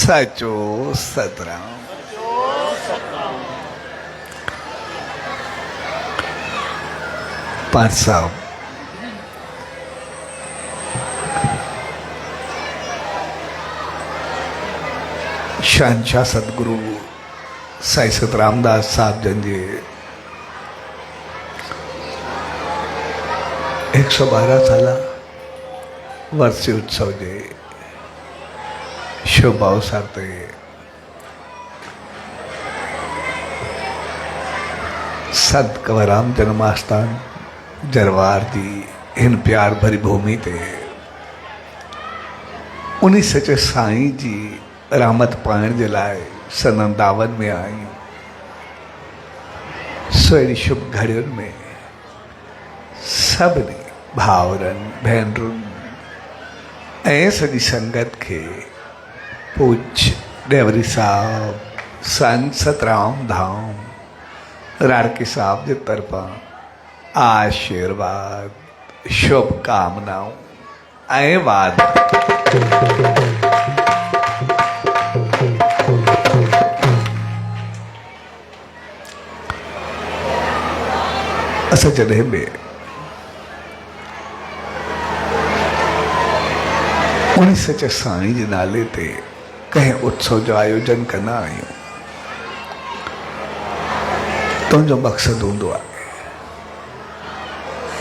सचो सतराम। पाठ साहब, शहनशाह सदगुरु साई सतरामदास साहब जन जे 112 साला वर्षी उत्सव जे शुभ अवसर ते संत कंवरराम जन्मास्थान जरवार जी इन प्यार भरी भूमि ते उन्हीं सचे साईं जी रहमत पाइण जे लाइ सन 52 में आई। सोड़ी शुभ घड़ियुनि में सभिनी भाउरनि भेनरुनि ऐं सॼी संगत खे पूज्य डेवरी साहब संत सतराम धाम राड़की साहब जे तरफां आशीर्वाद शुभकामनाऊं ऐं वाद। असां जॾहिं बि उन्हीं सचे साईं जे नाले ते कंहिं उत्सव जो आयोजन कंदा आहियूं, तुंहिंजो मक़सदु हूंदो आहे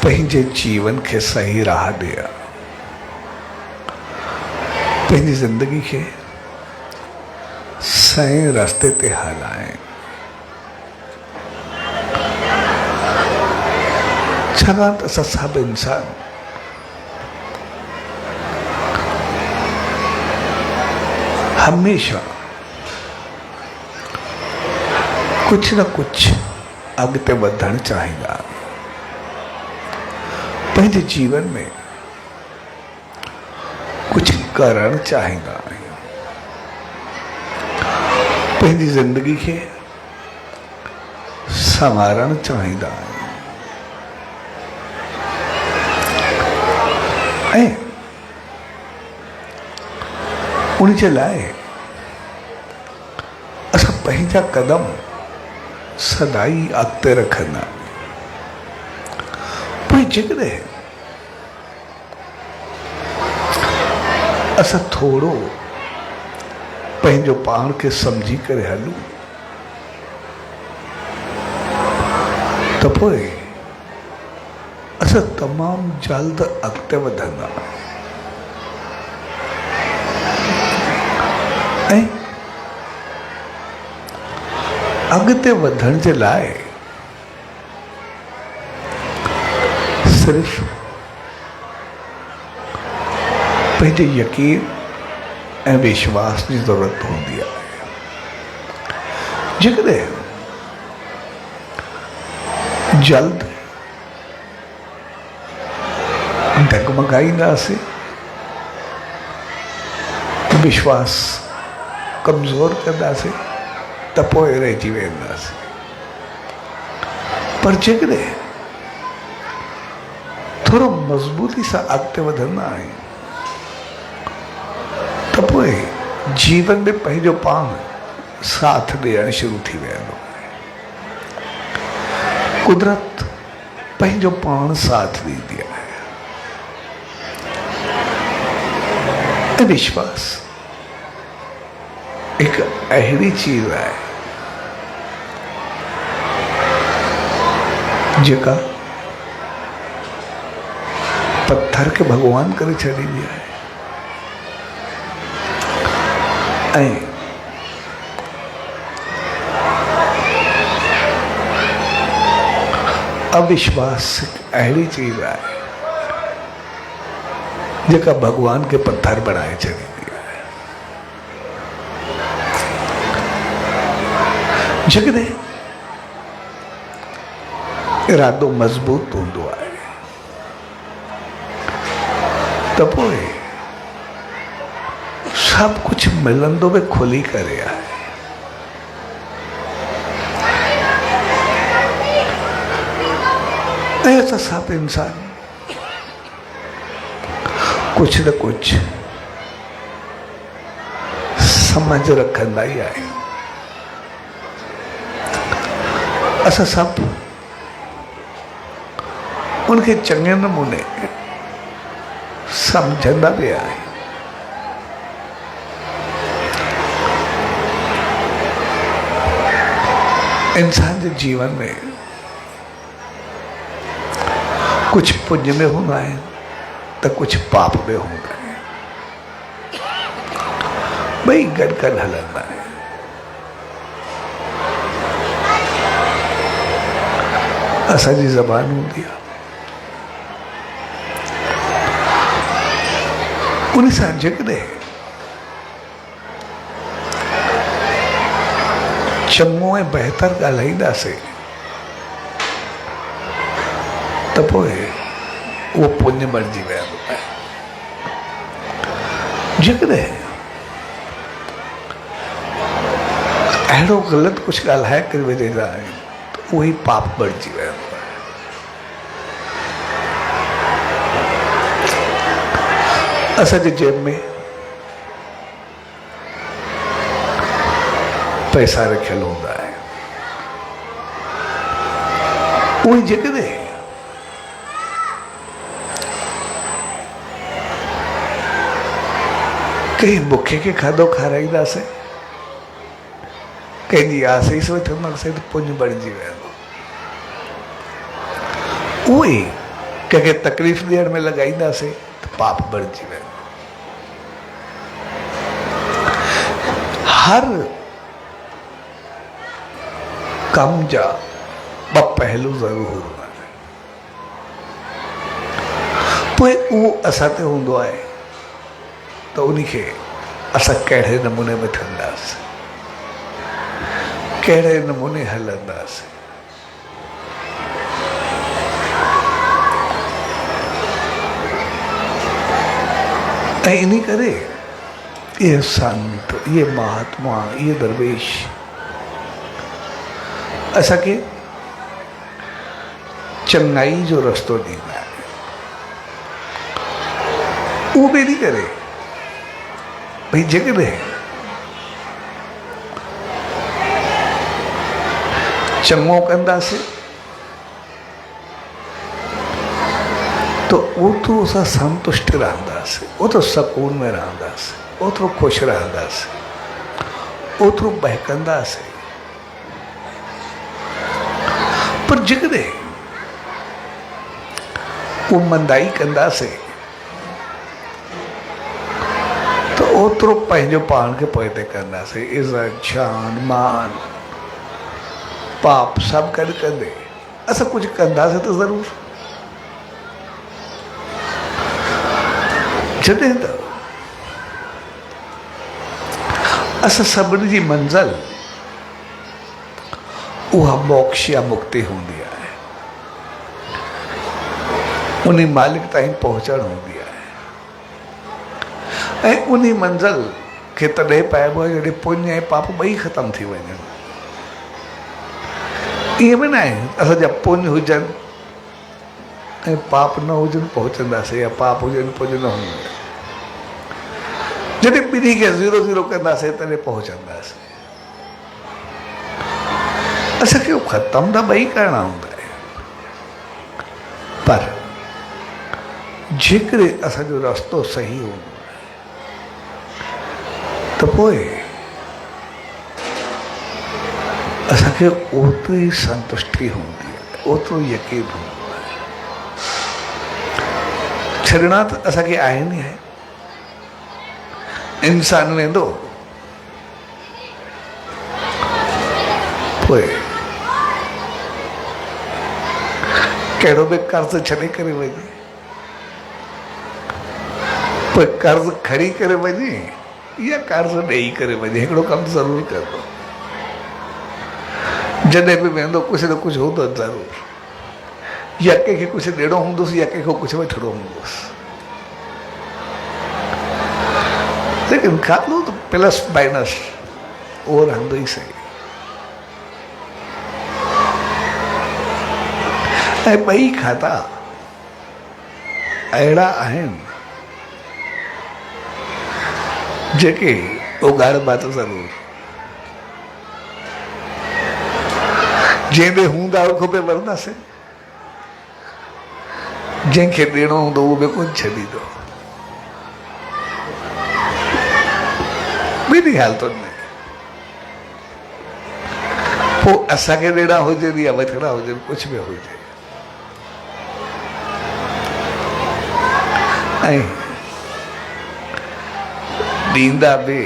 पंहिंजे जीवन खे सही राह ॾिया, पंहिंजी ज़िंदगी खे सही रस्ते ते हलाए। छाकाणि त असां सभु इंसान हमेशा कुछ न कुछ अॻिते वधणु चाहींदा, पंहिंजे जीवन में कुछ करणु चाहींदा आहियूं, पंहिंजी ज़िंदगी खे संवारणु चाहींदा आहियूं ऐं उन जे लाइ असां पंहिंजा कदम सदाई अॻिते रखंदा। पोइ जेकॾहिं असां थोरो पंहिंजो पाण खे सम्झी करे हलूं त पोइ असां तमामु जल्द अॻिते वधंदा ऐं अॻिते वधण जे लाइ सिर्फ़ पंहिंजे यकीन ऐं विश्वास जी ज़रूरत हूंदी आहे। जेकॾहिं जल्द डगमगाईंदासीं, विश्वास कमज़ोर कंदासीं त पोइ रहिजी वेंदासीं। पर जेकॾहिं थोरो मज़बूती सां अॻिते वधंदा आहियूं त पोइ जीवन में पंहिंजो पाण साथ ॾियणु शुरू थी वेंदो। कुदरत पंहिंजो पाण साथ ॾींदी आहे ऐं विश्वास हिकु अहिड़ी चीज़ आहे जेका पत्थर खे भॻवान करे छॾींदी आहे ऐं अविश्वास हिकु अहिड़ी चीज़ आहे जेका भॻवान खे पत्थर बणाए छॾींदी आहे। जेकॾहिं इरादो मज़बूत हूंदो आहे त पोइ सभु कुझु मिलंदो बि खुली करे आहे। ऐं असां सभु इंसान कुछ न कुछ समझ रखंदा ई आहियूं। असां सभु उनखे चङे नमूने सम्झंदा बि आहियूं। इंसान जे जीवन में कुछ पुण्य में हूंदा आहिनि त कुछ पाप में हूंदा आहिनि, ॿई गॾु गॾु हलंदा आहिनि। असांजी ज़बान हूंदी आहे, उन सां जेकॾहिं चङो ऐं बहितर ॻाल्हाईंदासीं त पोइ उहो पुण्य बणिजी वेंदो आहे। जेकॾहिं अहिड़ो ग़लति कुझु ॻाल्हाए करे वॼंदा आहियूं त उहो ई पाप बणिजी वेंदो आहे। असांजे जेब में पैसा रखियल हूंदा आहिनि, उहे जेकॾहिं कंहिं बुखे खे खाधो खाराईंदासीं, कंहिंजी आसीस वठंदासीं त पुण्य बणिजी वेंदो। उहे कंहिंखे तकलीफ़ ॾियण में लॻाईंदासीं त पाप बणिजी वेंदो। हर कम जा ॿ पहलू ज़रूरु हूंदा आहिनि। पोइ उहो असां ते हूंदो आहे त उनखे असां कहिड़े नमूने वठंदासीं, कहिड़े नमूने हलंदासीं। ऐं इन करे इहे संत, इहे महात्मा, इहे दरवेश असांखे चङाई जो रस्तो ॾींदा आहिनि। उहो बि इन करे भई जेकॾहिं चङो कंदासीं तो ओतिरो असां संतुष्ट रहंदासीं, ओतिरो सकून में रहंदासीं, ओतिरो ख़ुशि रहंदासीं, ओतिरो बहकंदासीं। पर जेकॾहिं उहो मंदाई कंदासीं त ओतिरो पंहिंजो पाण खे पोइते कंदासीं। इज़त, शान, मान, पाप सभु गॾु कंदे असां कुझु कंदासीं त ज़रूरु। जॾहिं त असां सभिनी जी मंज़िल उहा मोक्ष या मुक्ति हूंदी आहे, उन मालिक ताईं पहुचणु हूंदी आहे। ऐं उन मंज़िल खे तॾहिं पाइबो आहे जॾहिं पुण्य ऐं पाप ॿई ख़तमु थी वञनि। ईअं बि न आहे असांजा पुण्य हुजनि ऐं पाप न हुजनि पहुचंदासीं, या पाप हुजनि पुण्य न हुजनि। जॾहिं ॿिन्ही खे 0-0 कंदासीं तॾहिं पहुचंदासीं। असांखे ख़तमु त ॿई करणा हूंदा आहिनि, पर जेकॾहिं असांजो रस्तो सही हूंदो त पोइ असांखे ओतिरी संतुष्टि हूंदी आहे, ओतिरो यकीन हूंदो आहे। छॾणा त असांखे आहिनि ई आहे। इंसान वेंदो पोइ कहिड़ो बि कर्ज़ छॾे करे वञे, पोइ कर्ज़ खणी करे वञे या कर्ज़ ॾेई करे वञे, हिकिड़ो कमु ज़रूरु कंदो। जॾहिं बि वेंदो कुझु न कुझु हूंदो ज़रूरु, या कंहिंखे कुझु ॾियणो हूंदुसि या कंहिंखां कुझु वठिणो हूंदुसि। लेकिन खाधो तो प्लस माइनस उहो रहंदो ई सही। ऐं ॿई खाता अहिड़ा आहिनि जेके उगाड़ बात ज़रूर जंहिंमें हूंदा खपे वरंदासीं, जंहिंखे ॾियणो हूंदो उहो बि कोन छॾींदो। ॿिन्ही हालतुनि में पोइ असांखे ॾियणा हुजनि या वठणा हुजनि, कुझु बि हुजे। ऐं ॾींदा बि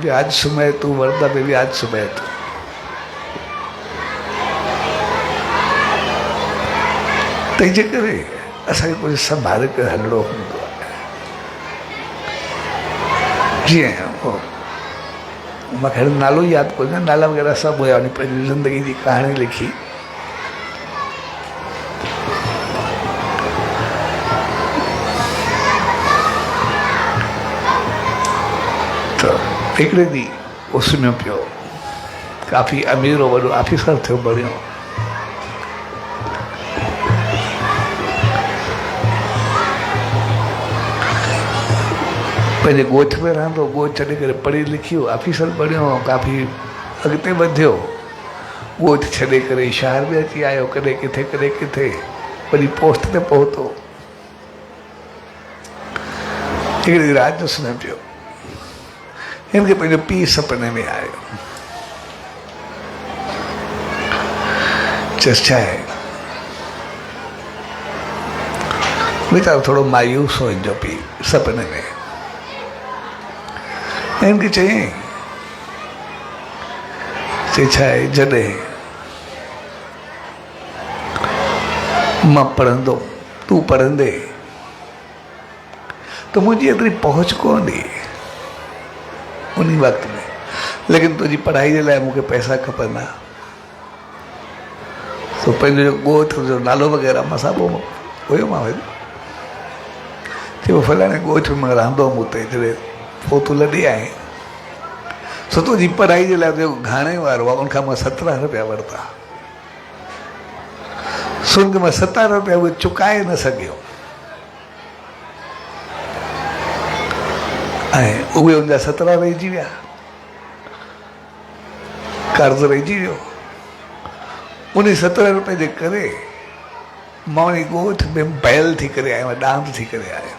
व्याज समय तूं, वरंदा बि व्याज समय तूं। तंहिंजे करे असांखे कुझु संभाले करे हलिणो हूंदो आहे। जीअं मूंखे नालो यादि कोन्हे, नाला वग़ैरह सभु हुया, पंहिंजी ज़िंदगी जी कहाणी लिखी। त हिकिड़े ॾींहुं उसमियो पियो, काफ़ी अमीर हो, वॾो ऑफिसर थियो बढ़ियो। पंहिंजे ॻोठ में रहंदो, ॻोठ छॾे करे पढ़ी लिखी ऑफिसर बणियो, काफ़ी अॻिते वधियो। ॻोठ छॾे करे शहर में अची आयो, कॾहिं किथे कॾहिं किथे, वरी पोस्ट ते पहुतो। हिकिड़ी राति जो सुम्हियो पियो, हिनखे पंहिंजो पीउ सपने में आयो। चयसि छा आहे? वीचारो थोरो मायूस हो हिनजो पीउ सपने में। हिनखे चयईं छा आहे, जॾहिं मां पढ़ंदो तूं पढ़ंदे त मुंहिंजी एतिरी पहुच कोन हुई उन वक़्त में, लेकिन तुंहिंजी पढ़ाई जे लाइ मूंखे पैसा खपंदा। तो पंहिंजो ॻोठ जो नालो वग़ैरह मां सां पोइ हुयो, मां वरी चयो फलाणे ॻोठ में रहंदो हुउमि हुते, जॾहिं पोइ तूं लॾे आहीं, सो तुंहिंजी पढ़ाई जे लाइ जेको घाणे वारो आहे उनखां मां 17 रुपया वरिता। सुन के मां 17 रुपया उहे चुकाए न सघियो, ऐं उहे उनजा 17 रहिजी विया, कर्ज़ रहिजी वियो। उन 17 रुपए जे करे मां उन ॻोठ में बैल थी करे आहियां, डांस थी करे आहियां।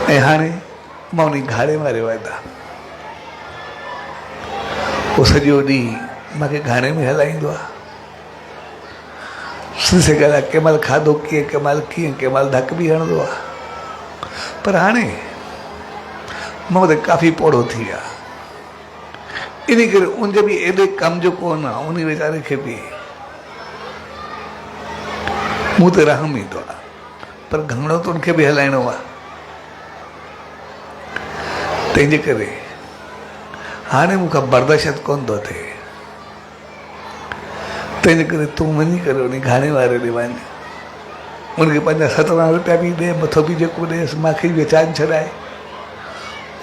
ऐं हाणे मां उन घाड़े वारे वादा पोइ सॼो ॾींहुं मूंखे घाड़े में हलाईंदो आहे। सिसे ॻाल्हि कंहिं महिल खाधो कीअं, कंहिं महिल कीअं, कंहिं महिल धक बि हणंदो आहे। पर हाणे मां हुते काफ़ी पोड़ो थी विया, इन करे उनजे बि एॾे कम जो कोन आहे। उन वीचारे खे बि मूं ते रहम ईंदो आहे, पर घणो त उनखे बि हलाइणो आहे। तंहिंजे करे हाणे मूंखां बर्दाश्त कोन थो थिए। तंहिंजे करे तूं वञी करे उन घाणे वारे ॾे वञ, उनखे पंहिंजा 17 रुपया बि ॾे, मथो बि जेको ॾेसि, मूंखे बि वेचाइन छॾाए।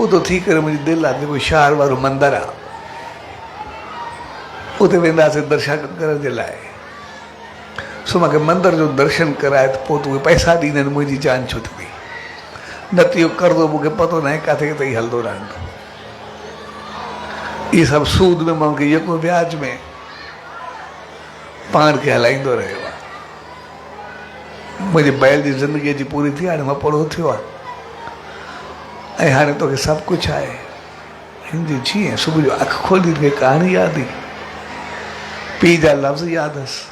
उतो थी करे मुंहिंजी दिलि आहे, जेको शहर वारो मंदरु आहे उते वेंदासीं दर्शन करण जे लाइ। सो मूंखे मंदर जो दर्शन कराए त पोइ तूं पैसा ॾींदे, मुंहिंजी जान छो थी। न त इहो कर्ज़ो मूंखे पतो न आहे किथे किथे ई हलंदो रहंदो। इहे सभु सूद में मां उनखे यको व्याज में पाण खे हलाईंदो रहियो आहे। मुंहिंजी बैल जी ज़िंदगीअ जी पूरी थी, हाणे मां पढ़ो थियो आहे, ऐं हाणे तोखे सभु कुझु आहे। हिनजी जीअं सुबुह जो अखि खोली मूंखे कहाणी यादि हुई, पीउ जा लफ़्ज़ यादि हुअसि।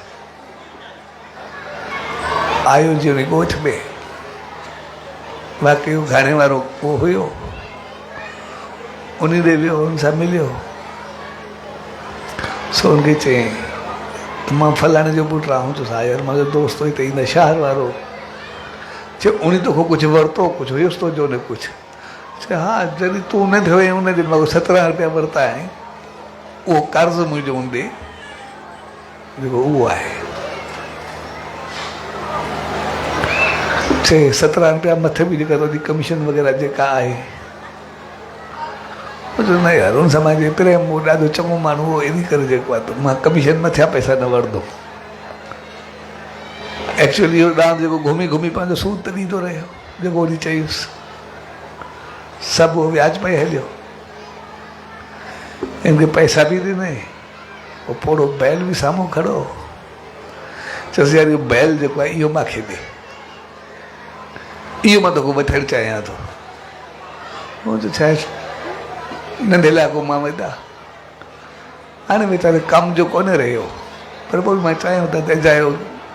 आयो जी उन ॻोठ में, वाकई घाणे वारो उहो हुयो, उन ॾे वियो, हुन सां मिलियो। सो हुनखे चयईं त मां फलाणे जो पुटु आऊं। चयोसि हा यार, मुंहिंजो दोस्त हुई त ईंदा शहर वारो। चयो उन तोखां कुझु वरितो, कुझु हुयुसि तो जो न कुझु। चयो हा, जॾहिं तूं न थियो हुन ॾींहुं मां 17 रुपया वरिता आहिनि, उहो कर्ज़ मुंहिंजो हूंदे जेको उहो आहे। चए 17 रुपया मथे बि जेका तुंहिंजी कमीशन वग़ैरह जेका आहे, न यार हुन सां मुंहिंजे प्रेम, उहो ॾाढो चङो माण्हू हुओ, इन करे जेको आहे त मां कमीशन मथियां पैसा न वठंदुमि। एक्चुअली इहो डांस जेको घुमी घुमी पंहिंजो सूद त ॾींदो रहियो, जेको वरी चयुसि। सब वो व्याज पे हलियो। इनके पैसा भी ॾिने, वो पोड़ो बैल भी साम्हूं खड़ो। चयोसि यार इहो बैल जेको आहे इहो मूंखे ॾे, इहो मां तोखे वठणु चाहियां थो। वो जो छा नंढे इलाइक़ो मां वेंदा, हाणे वीचारे कम जो कोन्हे रहियो, पर पोइ मां चाहियां त अजायो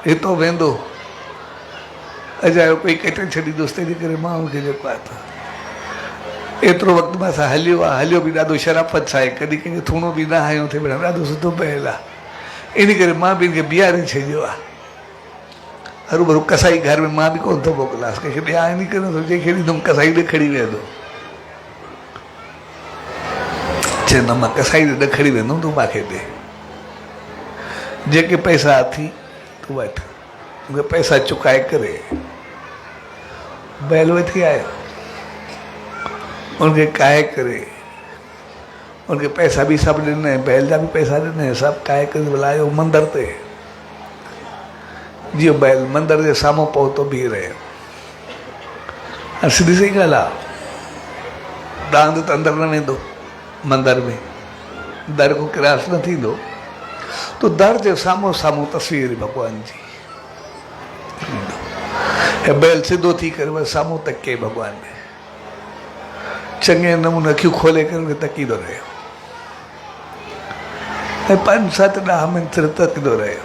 हितो वेंदो, अजायो कोई कटे छॾींदुसि, तंहिंजे करे मां हुनखे जेको आहे त एतिरो वक़्तु मां सां हलियो आहे, हलियो बि ॾाढो शराफ़त सां आहे, कॾहिं कंहिंखे थूणो बि न आयो थिए, भेण ॾाढो सुठो बैल आहे। इन करे मां बि हिनखे बीहारे छॾियो आहे। हरू भरू कसाई घर में मां बि कोन थो मोकिलियांसि, कंहिंखे ॾियां इन करे थो, जंहिंखे ॾींदुमि कसाई ॾे खणी वेंदो। चए न मां कसाई ॾे खणी वेंदुमि, तूं मूंखे ॾे, जेके पैसा अथई तूं वठि। मूंखे पैसा चुकाए करे बैल वठी आयो, उनखे काए करे, उनखे पैसा भी सब ॾिने, बैल जा भी पैसा ॾिने, सब काए करे बुलायो मंदिर ते। जीअं बैल मंदिर जे साम्हूं पहुतो बीह रहियो। सिधी सही ॻाल्हि आहे, डांद त अंदरि न वेंदो मंदिर में, दर को क्रॉस न थींदो, तो दर जे साम्हूं साम्हूं तस्वीर भॻवान जी, ऐं बैल सिधो थी करे बसि साम्हूं तके भॻवान में, चङे नमूने अखियूं खोले करे तकींदो रहियो, ऐं 5-7 मिंट तकंदो रहियो।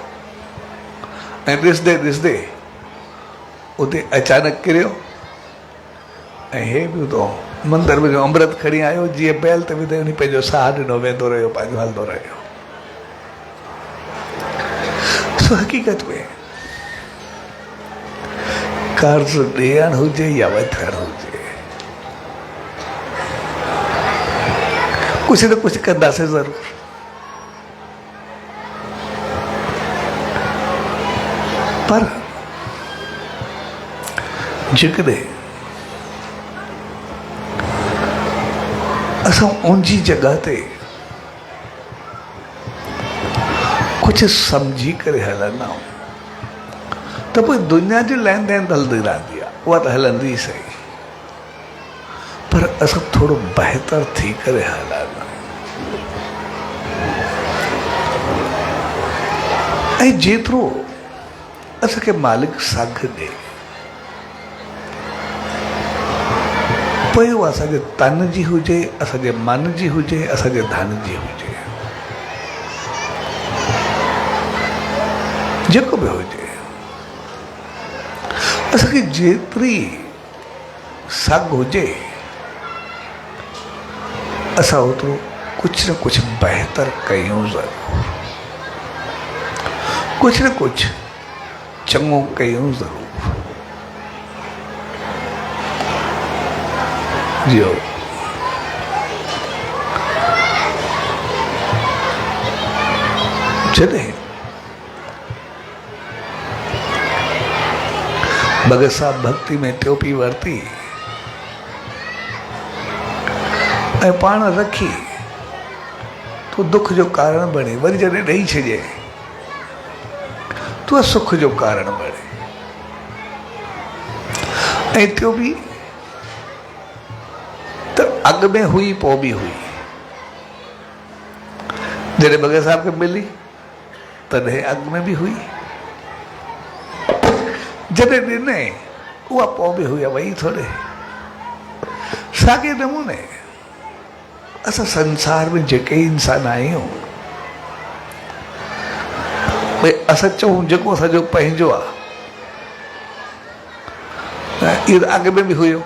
ऐं ॾिसंदे ॾिसंदे उते अचानक किरियो, ऐं हे बि उतो मंदर में जो अमृत खणी आयो, जीअं बैल ते विधे उन पंहिंजो साह ॾिनो, वेंदो रहियो, पंहिंजो हलंदो रहियो। सो हक़ीक़त में कर्ज़ ॾियणु हुजे या वठणु हुजे, कुछ न कुछ कंदासीं ज़रूर। पर जेकॾहिं असां उनजी जॻह ते कुछ सम्झी करे हलंदा आहियूं, त पोइ दुनिया जी लेन देन हलंदी रहंदी आहे, उहा त हलंदी सही, पर असां थोरो बहितर थी करे हलंदा आहियूं। ऐं जेतिरो असांखे मालिक साख ॾे, पोइ उहा असांजे तन जी हुजे, असांजे मन जी हुजे, असांजे धन जी हुजे, जेको बि हुजे, असांखे जेतिरी सघ हुजे असां ओतिरो कुछ न कुछ बहितर कयूं ज़रूर, कुछ न कुछ चङो कयूं ज़रूर। जियो जॾहिं भगत साहब भक्ति में टोपी वरिती ऐं पाण रखी, तो दुख जो कारण बणे, वरी जॾहिं ॾेई छॾे तो सुख जो कारण बणे। ऐं टोपी त अॻ में हुई, पोइ बि हुई, जॾहिं भगत साहब खे मिली तॾहिं अॻ में बि हुई, जॾहिं ॾिने उहा पोइ बि हुई, वही थोरे। साॻे नमूने असां संसार में जेके इंसान आहियूं, भई असां चऊं जेको असांजो पंहिंजो आहे, इहो त अॻ में बि हुयो,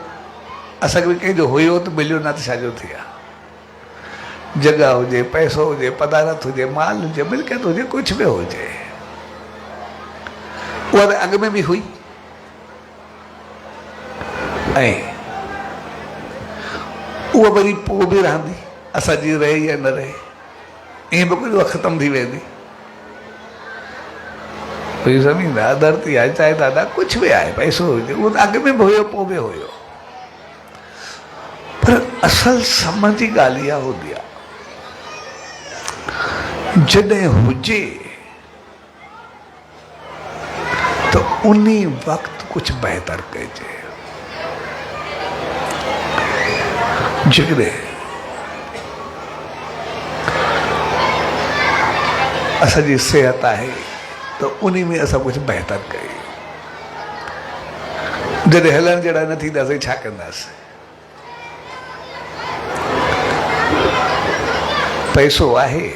असांखे बि कंहिंजो हुयो त मिलियो न त छाजो थी आहे। जॻह हुजे, पैसो हुजे, पदारत हुजे, माल हुजे, मिल्कियत हुजे, कुझु बि हुजे, उहा त अॻ में बि हुई, ऐं उहा वरी पोइ बि रहंदी, असांजी रहे या न रहे, ईअं बि कुझु ख़तमु थी वेंदी। भई ज़मीन आहे, धरती आहे, चाहे दादा कुझु बि आहे, पैसो हुजे, उहो त अॻ में बि हुयो, पोइ बि हुयो, पर असल समझ जी ॻाल्हि इहा हूंदी आहे, जॾहिं हुजे त उन वक़्तु कुझु बहितर कजे। जिगरे असांजी सेहत आहे तो उन्हीं में असां कुछ बेहतर कयूं। जॾहिं हलण जहिड़ा न थींदासीं छा कंदासीं? पैसो आहे,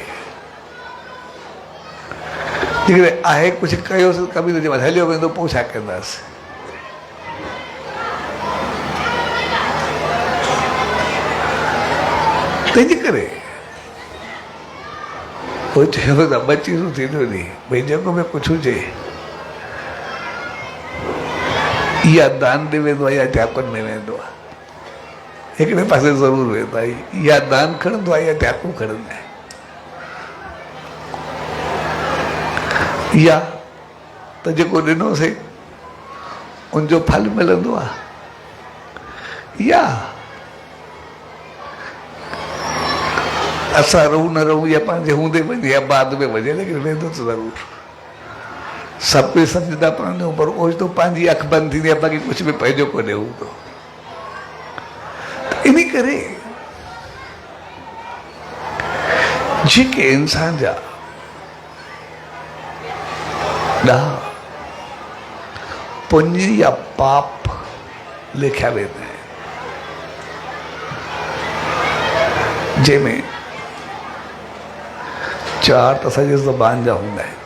जिगरे आहे कुछ कयोसीं कभी न हलियो वेंदो पोइ छा कंदासीं? तंहिंजे करे पोइ चयो त ॿ चीज़ूं थींदियूं नी, भई जेको बि कुझु हुजे या दान ॾे वेंदो आहे या त्यागुनि में वेंदो आहे, हिकिड़े पासे ज़रूरु वेंदो आहे, या दान खणंदो आहे या त्यागु खणंदा आहिनि, या त जेको ॾिनोसीं उनजो फल मिलंदो आहे, या असां रहूं न रहूं या पंहिंजे हूंदे वञे या बाद में वञे, लेकिन वेंदो त ज़रूरु। सभु कोई सम्झंदा पवंदो, पर ओचितो पंहिंजी अखि बंदि थींदी आहे, बाक़ी कुझु बि पंहिंजो कोन्हे हूंदो। इन करे जेके इंसान जा ॾाह पुण्य या पाप लिखिया वेंदा आहिनि, जंहिंमें 4 त असांजी ज़बान जा हूंदा आहिनि,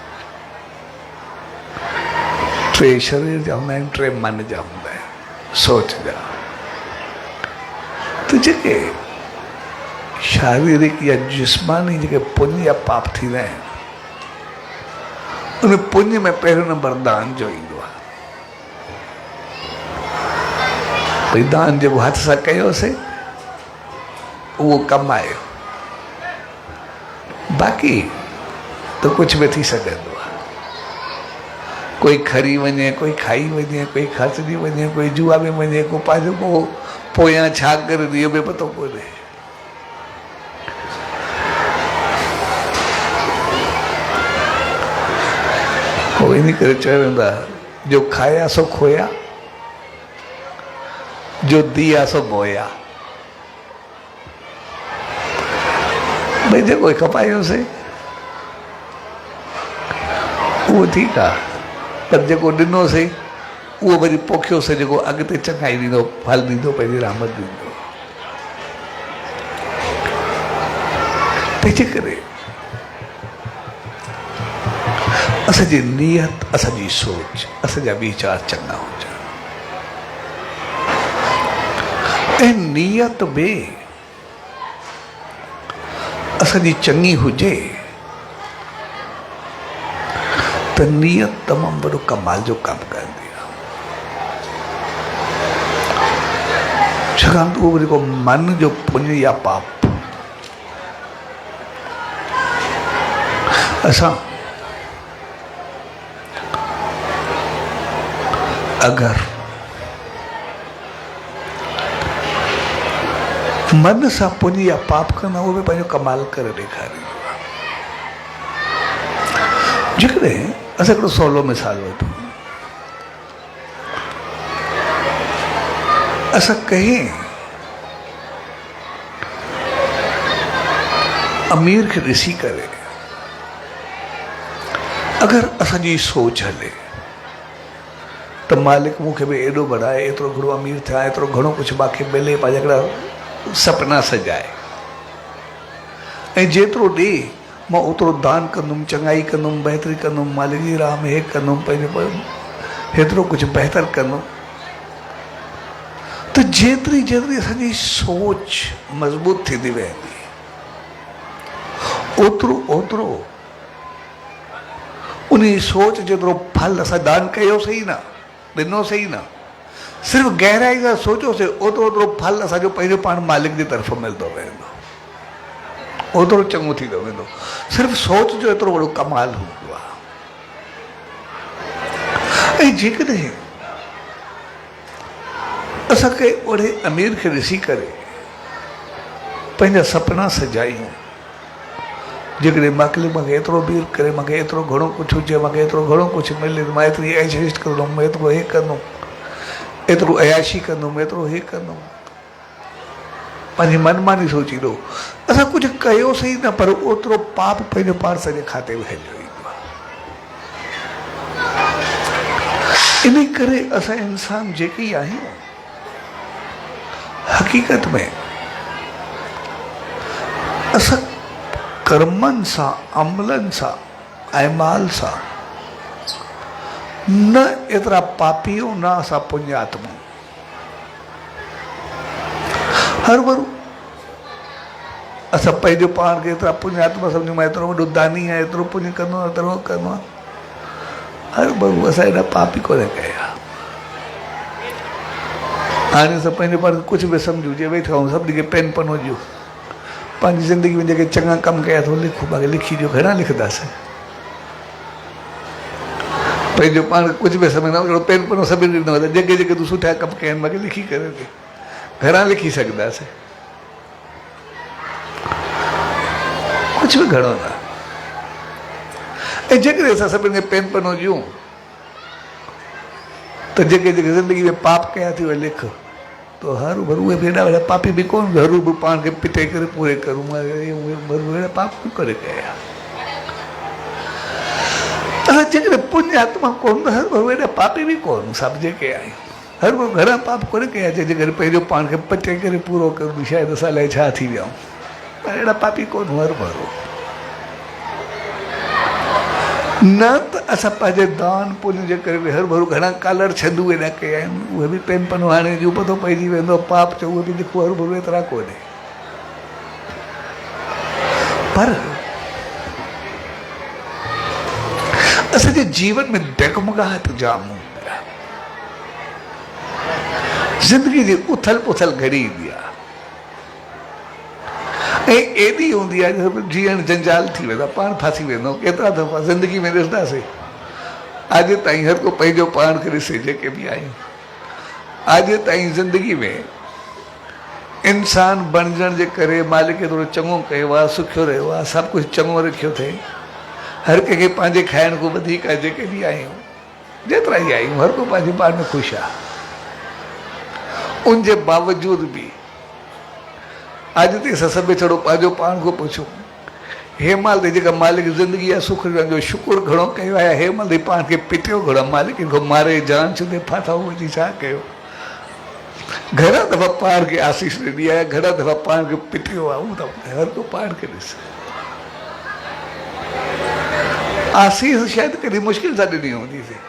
3 शरीर जा हूंदा आहिनि, 3 मन जा हूंदा आहिनि, सोच जा। त जेके शारीरिक या जिस्मानी जेके पुण्य या पाप थींदा आहिनि, उन पुण्य में पहिरियों नंबर दान जो ईंदो आहे। भई दान जेको हथ सां कयोसीं उहो कमायो, बाक़ी तो कुछ भी थी सघंदो आहे। कोई खरी वञे, कोई खाई वञे, कोई खर्चजी वञे, कोई जुआ में वञे, को पंहिंजो को पोयां छा करे इहो बि पतो कोन्हे। पोइ इन करे चयो वेंदो आहे, जो खाया सो खोया, जो दिया सो बोया। भई जेको कपायोसीं उहो ठीकु आहे, पर जेको ॾिनोसीं उहो वरी पोखियोसीं, जेको अॻिते चङाई ॾींदो, फल ॾींदो, पंहिंजी रहमत ॾींदो। तंहिंजे करे असांजी नियत, असांजी सोच, असांजा वीचार चङा हुजनि, ऐं नियत में असांजी चङी हुजे त नियत तमामु वॾो कमाल जो कमु कंदी आहे। छाकाणि त उहो जेको मन जो पुण्य या पाप असां अगरि मन सां पुण्य या पाप कंदा, उहो बि पंहिंजो कमाल करे ॾेखारींदो आहे। जेकॾहिं असां हिकिड़ो सवलो मिसाल वठूं, असां कंहिं अमीर खे ॾिसी करे अगरि असांजी सोच हले त मालिक मूंखे बि एॾो बढ़ाए, एतिरो घणो अमीर थिया, एतिरो घणो कुझु मूंखे मिले, पंहिंजा हिकिड़ा सपना सजाए, ऐं जेतिरो ॾे मां ओतिरो दान कंदुमि, चङाई कंदुमि, बहितरी कंदुमि, मालिक जी राह में हे कंदुमि, पंहिंजो हेतिरो कुझु बहितर कंदुमि। त जेतिरी जेतिरी असांजी सोच मज़बूत थींदी वेंदी, ओतिरो ओतिरो उन सोच जेतिरो फल असां दान कयोसीं न, ॾिनोसीं न, सिर्फ़ु गहराई सां सोचियोसीं, ओतिरो ओतिरो फल असांजो पंहिंजो पाण मालिक जी तरफ़ मिलंदो वेंदो, ओतिरो चङो थींदो वेंदो। सिर्फ़ु सोच जो एतिरो वॾो कमाल हूंदो आहे। ऐं जेकॾहिं असांखे ओड़े अमीर खे ॾिसी करे पंहिंजा सपना सजायूं, जेकॾहिं मूंखे एतिरो अमीर करे, मूंखे एतिरो घणो कुझु हुजे, मूंखे एतिरो घणो कुझु मिले, मां एतिरी ऐश ऐश कंदुमि, एतिरो हे कंदुमि, एतिरो अयाशी कंदुमि, एतिरो हे कंदुमि, पंहिंजी मनमानी सोची लो, असां कुछ कयो सही न, पर ओतिरो पाप पंहिंजो पाण सॼे खाते में हलियो ईंदो आहे। इन करे असां इंसान जेके ई आहियूं, हक़ीक़त में असां कर्मनि सां, अमलनि सां, अमाल सां न एतिरा पापी हो, न असां पुण्यात्मा। हर बार असां पंहिंजो पाण खे एतिरा पुण्यात्मा सम्झूं, मां एतिरो वॾो दानी आहियां, एतिरो पुण्य कंदो आहियां, एतिरो कंदो आहियां। हर बार असां एॾा पापी कोन्ह कया। हाणे असां पंहिंजे पाण खे कुझु बि सम्झूं, जे वेठा आहियूं सभिनी खे पेन पनो ॾियो, पंहिंजी ज़िंदगी में जेके चङा कम कया थो लिखो, मूंखे लिखी ॾियो, घणा लिखंदासीं? पंहिंजो पाण कुझु बि सम्झंदा आहियूं, पेन पनो सभिनी ॾिनो आहे, जेके जेके तूं सुठा कम कया आहिनि मूंखे लिखी करे ॾे, घणा लिखी सघंदासीं? कुझु बि घणो न। ऐं जेकॾहिं असां सभिनी खे पेन पनो ॾियूं त जेके जेके ज़िंदगी में पाप कया थी उहे लिख, तो हर भर उहे बि एॾा वॾा पापी बि कोन, हरू बि पाण खे पिटे करे पूरे करूं, अहिड़ा पाप बि करे कया। असां जेकॾहिं पुण्य आत्मा कोन, त हर भर एॾा पापी बि कोन, सभु जेके आहियूं हर भर घणा पाप कोन कया, जंहिंजे करे पंहिंजो पाण खे पिटे करे पूरो करूं, शायदि असां लाइ छा थी विया, पर अहिड़ा पापी कोन हर भरो। न त असां पंहिंजे दान पुण्य जे करे हर भरू घणा कालर छंदू एॾा कया आहिनि, उहे बि पेन पनो हाणे जो पतो पइजी वेंदो, पाप चओ उहे बि लिखो, हर भरू एतिरा कोन्हे। पर असांजे जीवन में डगमगाहट जाम हूंदी आहे, ज़िंदगी जी उथल पुथल घड़ी ईंदी आहे, ऐं एॾी हूंदी आहे जीअण जंजाल थी वेंदो, पाण फासी वेंदो। केतिरा दफ़ा ज़िंदगी में ॾिसंदासीं, अॼु ताईं हर को पंहिंजो पाण खे ॾिसे, जेके बि आहियूं अॼु ताईं ज़िंदगी में इंसान बणजण जे करे मालिक खे थोरो चङो कयो आहे, सुखियो रहियो आहे, सभु कुझु चङो रखियो थिए, हर कंहिंखे पंहिंजे खाइण खां वधीक आहे, जेके बि आहियूं जेतिरा ई आहियूं हर को पंहिंजे पाण में ख़ुशि आहे। उनजे बावजूद बि अॼु ताईं असां सभु छड़ो पंहिंजो पाण खां पुछूं, हे महिल ताईं जेका मालिक ज़िंदगी आहे सुख जो शुकुरु घणो कयो आहे, हे महिल ताईं पाण खे पिटियो घणो, मालिक खां मारे जान छुदे फाथाऊं विझी छा कयो, घणा दफ़ा पाण खे आसीस ॾिनी आहे, घणा दफ़ा पाण खे पिटियो आहे, उहो त हर को पाण खे ॾिस। आसीस शायदि कॾहिं मुश्किल सां ॾिनी हूंदीसीं,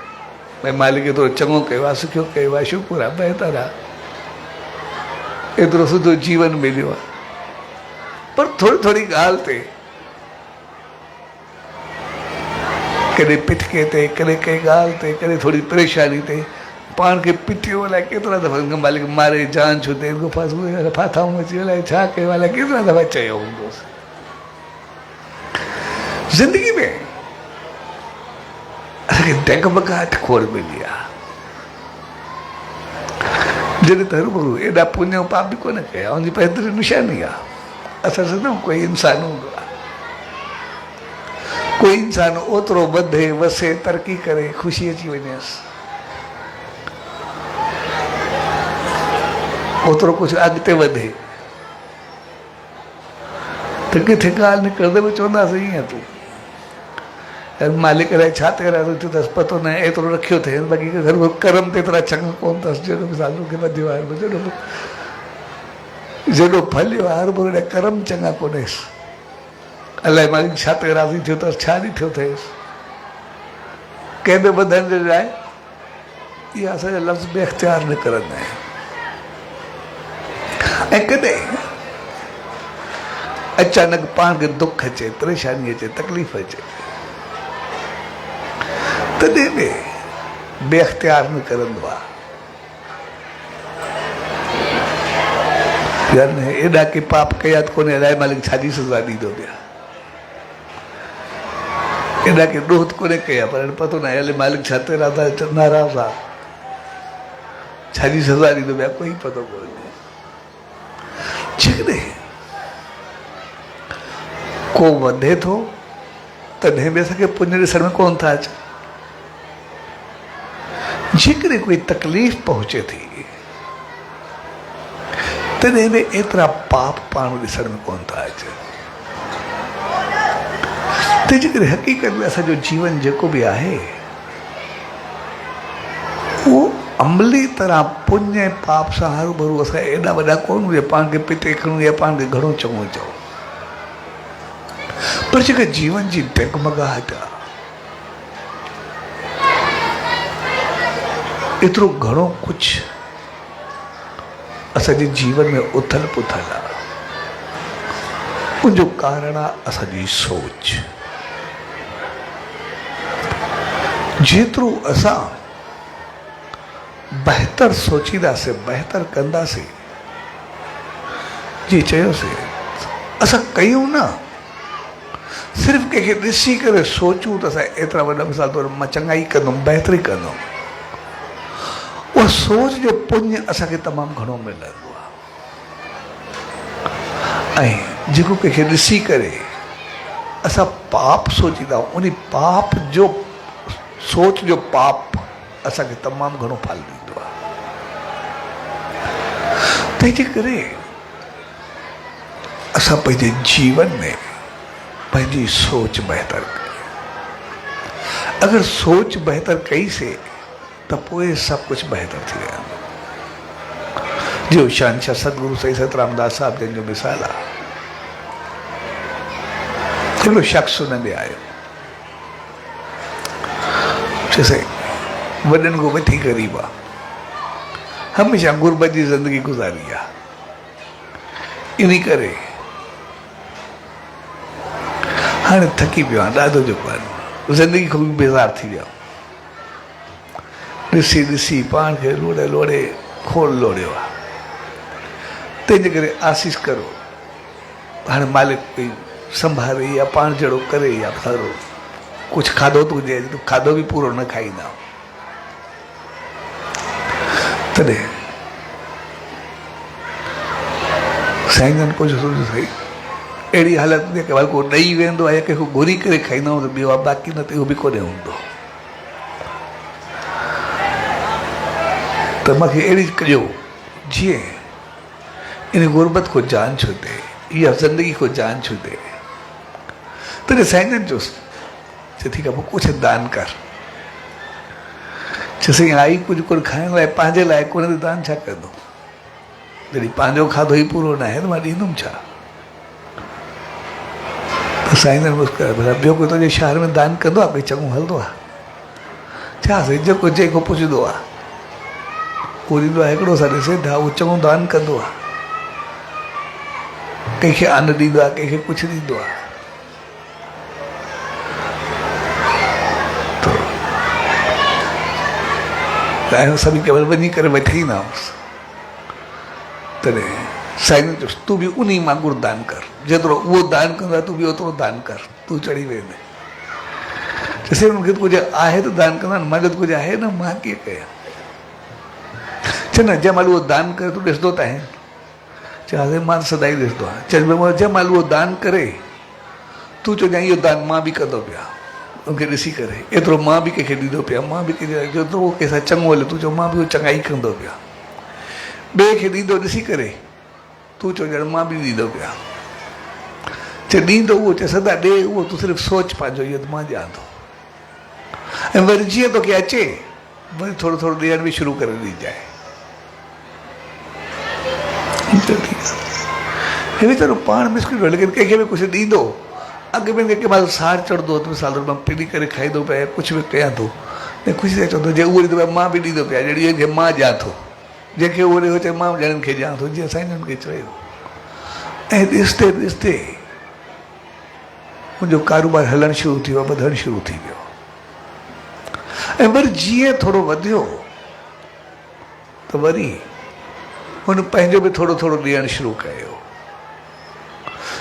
भई मालिक खे थोरो चङो कयो आहे, सुठो कयो आहे, शुकुरु आहे, बहितर आहे, एतिरो सुठो जीवन मिलियो आहे। पर थोरी थोरी ॻाल्हि ते, कॾहिं पिटके ते, कॾहिं कंहिं ॻाल्हि ते, कॾहिं थोरी परेशानी ते पाण खे पिटियो, अलाए केतिरा दफ़ा मालिक मारे जान छो ते फाथाऊं अची, अलाए छा कयो, अलाए केतिरा दफ़ा चयो हूंदोसि। ज़िंदगी में असांखे डगमगाहट खोड़ मिली आहे, जॾहिं त हरूभरू एॾा पुण्य पाप बि कोन कया, उनजी बहितरी निशानी आहे। असां सम्झूं कोई इंसान हूंदो आहे, कोई इंसान ओतिरो वधे वसे तरक़ी करे ख़ुशी अची वञेसि, ओतिरो कुझु अॻिते वधे त किथे ॻाल्हि निकिरंदे बि चवंदासीं ईअं तूं मालिक लाइ छा तयारु थियो अथसि पतो न, एतिरो रखियो थिए, बाक़ी घर कर्म ते एतिरा चङो कोन अथसि, जहिड़ो बि साधू खे वधियो आहे, जहिड़ो फलियो आहे, हर भरू कर्म चङा कोन्हेसि, अलाए मालिक छा ते राज़ी थियो अथसि, छा ॾिठो थिएसि, कंहिं बि वधण जे लाइ इहा असांजा लफ़्ज़ बे इख़्तियार निकिरंदा आहिनि। ऐं कॾहिं अचानक पाण खे दुख अचे, परेशानी अचे, तकलीफ़ अचे, तॾहिं बि बे इख़्तियार निकिरंदो आहे, यार एॾा के पाप कया कोन्हे, अलाए मालिक छाजी सज़ा ॾींदो पिया, एॾा के ॾोह कोन्हे कया, पर पतो न आहे हले मालिक छा ते नाराज़ आहे, छाजी सज़ा ॾींदो पिया, कोई पतो कोन्हे। जेकॾहिं को वधे थो तॾहिं बि असांखे पुण्य ॾिसण में कोन था अचे, जेकॾहिं कोई तकलीफ़ पहुचे थी तॾहिं बि एतिरा पाप पाण ॾिसण में कोन था अचनि। तंहिंजे करे हक़ीक़त में असांजो जीवन जेको बि आहे उहो अमली तरह पुण्य ऐं पाप सां हरू भरू असां एॾा वॾा कोन हुजे पाण खे पिते खणूं या पाण खे घणो चङो चओ, पर जेका जीवन जी डगमगाहट आहे एतिरो घणो कुझु असांजे जीवन में उथल पुथल आहे। उनजो कारण आहे असांजी सोच। जेतिरो असां बहितर सोचींदासीं बहितर कंदासीं, जी चयोसीं असां कयूं न, सिर्फ़ु कंहिंखे ॾिसी करे सोचूं त असां एतिरा वॾा मिसाल तौरु मां चङाई कंदुमि बहितरी कंदुमि, उहा सोच जो पुण्य असांखे तमामु घणो मिलंदो आहे। ऐं जेको कंहिंखे ॾिसी करे असां पाप सोचींदा आहियूं उन पाप जो सोच जो पाप असांखे तमामु घणो फल ॾींदो आहे। तंहिंजे करे असां पंहिंजे जीवन में पंहिंजी सोच बहितर कई। अगरि सोच बहितर कईसीं त पोइ सभु कुझु बहितर थी वेंदो। जो शहंशाह सतगुरु सही सतरामदास साहिब जंहिंजो मिसाल आहे, हिकिड़ो शख़्स हुन में आयो, चइसई वॾनि खां वठी ग़रीब आहे, हमेशह गुरबत जी ज़िंदगी गुज़ारी आहे, इन करे हाणे थकी पियो आहे ॾाढो जेको आहे ज़िंदगी खां बि बेज़ार थी वियो। ॾिसी ॾिसी पाण खे लोड़े लोड़े खोल लोड़ियो आहे। तंहिंजे करे आसीस करो हाणे मालिक कोई संभाले या पाण जहिड़ो करे या थोरो कुझु खाधो थो हुजे त खाधो बि पूरो न खाईंदा। तॾहिं साईं जन कुझु सोचो सही अहिड़ी हालत में के को ॾेई वेंदो आहे या कंहिंखो घुरी करे खाईंदा आहियूं त ॿियो आहे, बाक़ी न त इहो बि कोन्हे हूंदो। त मूंखे अहिड़ी कजो जीअं इन गुरबत को जान छो दे या ज़िंदगी को जान छो दे। तॾहिं साईं जन चयोसि चए ठीकु आहे पोइ कुझु दान कर। चइसई आई कुझु कुझु खाइण लाइ पंहिंजे लाइ कोन त दान छा कंदो, जॾहिं पंहिंजो खाधो ई पूरो न आहे त मां ॾींदुमि छा। त साईं जन मुस्कुराए भला ॿियो कोई तुंहिंजे शहर में दान कंदो आहे, कोई चङो हलंदो आहे छा? साईं जेको जेको पुछंदो आहे उहो ॾींदो आहे। हिकिड़ो सां ॾिसे था उहो चङो दान कंदो आहे, कंहिंखे अन्न ॾींदो आहे, कंहिंखे कुझु ॾींदो आहे। त सभिनी केवल वञी करे वठी ईंदा हुउसि। तॾहिं साईं चयोसि तूं बि उन मां गुड़ दान कर, जेतिरो उहो दान कंदो आहे तूं बि ओतिरो दान कर, तूं चढ़ी वेंदे। चइसि मूंखे त कुझु आहे त दान कंदा, मुंहिंजो त कुझु आहे न, मां कीअं कयां? चए न जंहिं महिल उहो दान करे तूं ॾिसंदो त आहे? चए मां सदाई ॾिसंदो आहियां। चए जंहिं महिल उहो दान करे तूं चवंदा इहो दान मां बि कंदो पिया, उनखे ॾिसी करे एतिरो मां बि कंहिंखे ॾींदो पिया, मां बि कंहिंखे जेतिरो उहो कंहिंसां चङो हले तूं चओ मां बि उहो चङाई कंदो पिया। ॿिए खे ॾींदो ॾिसी करे तूं चओ ॼण मां बि ॾींदो पिया। चए ॾींदो उहो, चए सदा ॾे उहो, तूं सिर्फ़ु सोच पंहिंजो इहो त मां ॾियां थो। ऐं वरी जीअं तोखे अचे वरी थोरो थोरो ॾियण बि शुरू करे ॾीजांइ। हे वीचारो पाण मिसकिन हो, लेकिन कंहिंखे बि कुझु ॾींदो, अॻु में कंहिं महिल सार चढ़ंदो त मिसाल मां पिनी करे खाईंदो पिया, कुझु बि कयां थो ऐं ख़ुशी सां चवंदो जे उहो ॾींदो पिया मां बि ॾींदो पिया, जहिड़ी जंहिंखे मां ॾियां थो, जंहिंखे उहो ॾियो चए मां ॼणनि खे ॾियां थो, जीअं साईं जन खे चयो। ऐं ॾिसंदे ॾिसंदे मुंहिंजो कारोबार हलणु शुरू थी वियो, वधणु शुरू थी वियो। ऐं वरी जीअं थोरो वधियो त वरी हुन पंहिंजो बि थोरो थोरो ॾियणु शुरू कयो।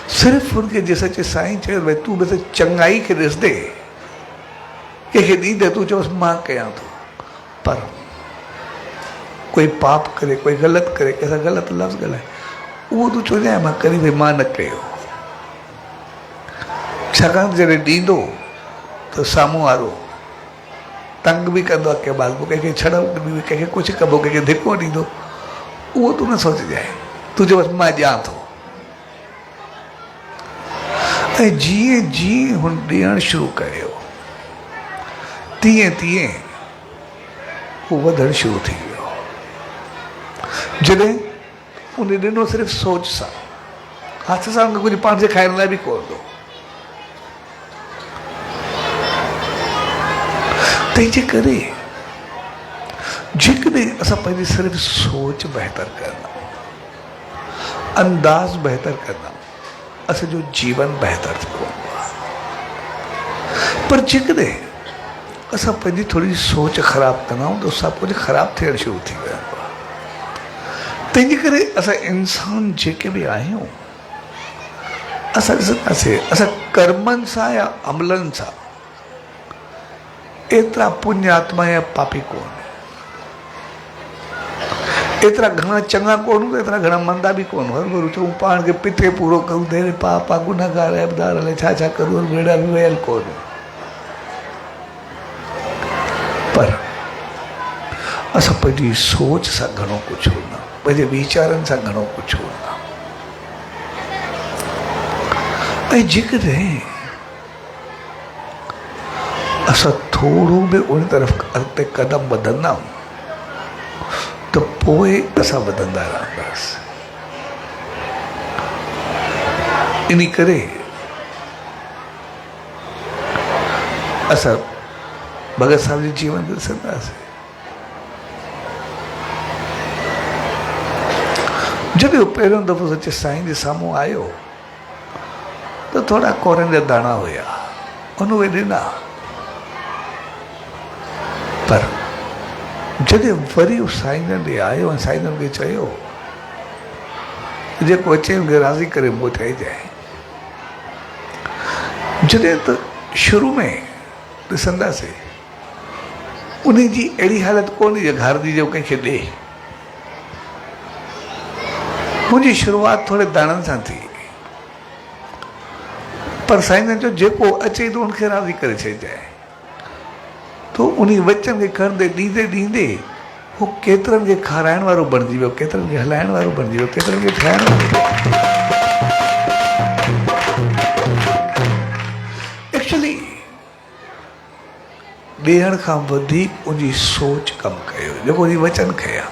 सिर्फ़ु हुनखे जंहिंसां चए साईं चयो भई तूं बसि चङाई खे ॾिसंदे कंहिंखे ॾींदे तूं चओसि मां कयां थो, पर कोई पाप करे, कोई ग़लति करे, कंहिंसां ग़लति लफ़्ज़ ॻाल्हाए, उहो तूं चवंदे मां करी भई मां न कयो। छाकाणि जॾहिं ॾींदो त साम्हूं वारो तंग बि कंदो आहे कंहिं महिल, कंहिंखे छड़ कंहिंखे कुझु कबो, कंहिंखे धिको ॾींदो, उहो तूं न सोचजांइ। तुझे बस मां ॼां थो। ऐं जीअं जीअं हुन ॾियणु शुरू कयो तीअं तीअं हू वधणु शुरू थी वियो। जॾहिं उन ॾिनो सिर्फ़ु सोच सां, हथ सां कुझु पाण जे खाइण लाइ बि कोन हो। तंहिंजे करे जेकॾहिं असां पंहिंजी सिर्फ़ु सोच बहितर कंदा, अंदाज़ बहितर कंदा, असांजो जीवन बहितर थी पवंदो आहे। पर जेकॾहिं असां पंहिंजी थोरी सोच ख़राबु कंदा आहियूं त सभु कुझु ख़राबु थियणु शुरू थी वेंदो आहे। तंहिंजे करे असां इंसान जेके बि आहियूं, असां ॾिसंदासीं असां कर्मनि सां या अमलनि सां एतिरा पुण्यात्मा या पापी कोन, एतिरा घणा चङा कोन, एतिरा घणा मंदा बि कोन। हर गुरु चऊं पाण खे पिटे पूरो करूं, तेरे पापा गुनाहगार ऐबदार हले छा छा करूं, बेड़ा बि वयल कोन। पर असां पंहिंजी सोच सां घणो कुझु हूंदा, पंहिंजे वीचारनि सां घणो कुझु हूंदा। ऐं जेकॾहिं असां थोरो बि उन तरफ़ अॻिते कदम वधंदा आहियूं त पोइ असां वधंदा रहंदासीं। इन करे असां भगत साहिब जे जीवन खे ॾिसंदासीं। जॾहिं हू पहिरियों दफ़ो सचे साईं जे साम्हूं आयो त थोरा कोरनि जा दाणा हुया, उन उहे ॾिना। पर जॾहिं वरी हू साईंजन ॾे आयो ऐं साईंजन खे चयो जेको अचे हुनखे राज़ी करे मूं ठाहे जाए। जॾहिं त शुरू में ॾिसंदासीं उन जी अहिड़ी हालत कोन्हे जो घर जी जो कंहिंखे ॾे। मुंहिंजी शुरूआति थोरे दाणनि सां थी, पर साईं जो जेको अचे थो उनखे राज़ी करे छॾिजाए। तो उन वचन खे खणंदे ॾींदे ॾींदे हू केतिरनि खे खाराइण वारो बणिजी वियो, केतिरनि खे हलाइण वारो बणिजी वियो, केतिरनि खे ठाहिण वारो। एक्चुअली ॾियण खां वधीक उनजी सोच कमु कयो, जेको उन वचन खया।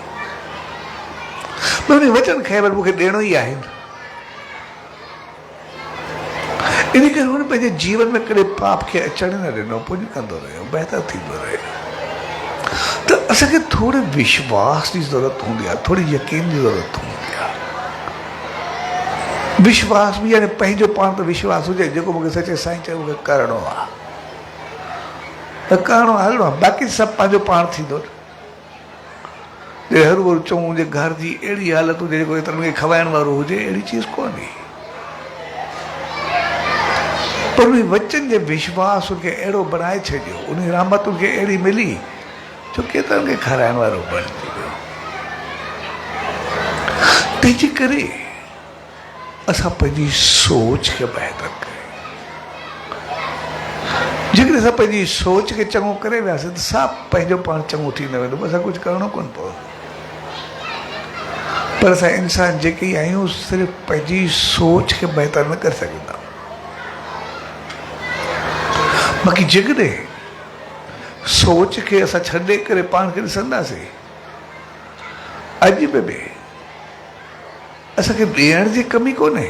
उन वचन खया पर मूंखे ॾियणो ई आहे। इन करे हुन पंहिंजे जीवन में कॾहिं पाप खे अचणु न ॾिनो, पुञ कंदो रहियो, बहितर थींदो रहियो। त असांखे थोरे विश्वास जी ज़रूरत हूंदी आहे, थोरी यकीन जी ज़रूरत हूंदी आहे। विश्वास बि यानी पंहिंजो पाण ते विश्वास हुजे, जेको मूंखे सचे साईं चयो मूंखे करिणो आहे त करिणो हलिणो आहे, बाक़ी सभु पंहिंजो पाण थींदो। हर गुरु चऊं मुंहिंजे घर जी अहिड़ी हालत हुजे जेको एतिरनि खे खवाइण वारो हुजे, अहिड़ी चीज़ कोन्हे। पर उन वचन जे विश्वास उनखे अहिड़ो बनाए छॾियो, उन रहमत उनखे अहिड़ी मिली जो केतिरनि खे खाराइण वारो बणिजी वियो। तंहिंजे करे असां पंहिंजी सोच खे बहितर कयूं। जेकॾहिं असां पंहिंजी सोच खे चङो करे वियासीं त सभु पंहिंजो पाण चङो थी न वेंदो, असां कुझु करिणो कोन पवंदो। पर असां इंसान जेके ई आहियूं सिर्फ़ु पंहिंजी सोच खे बहितर न करे सघंदा। बाक़ी जेकॾहिं सोच खे असां छॾे करे पाण खे ॾिसंदासीं, अॼु बि असांखे ॾियण जी कमी कोन्हे।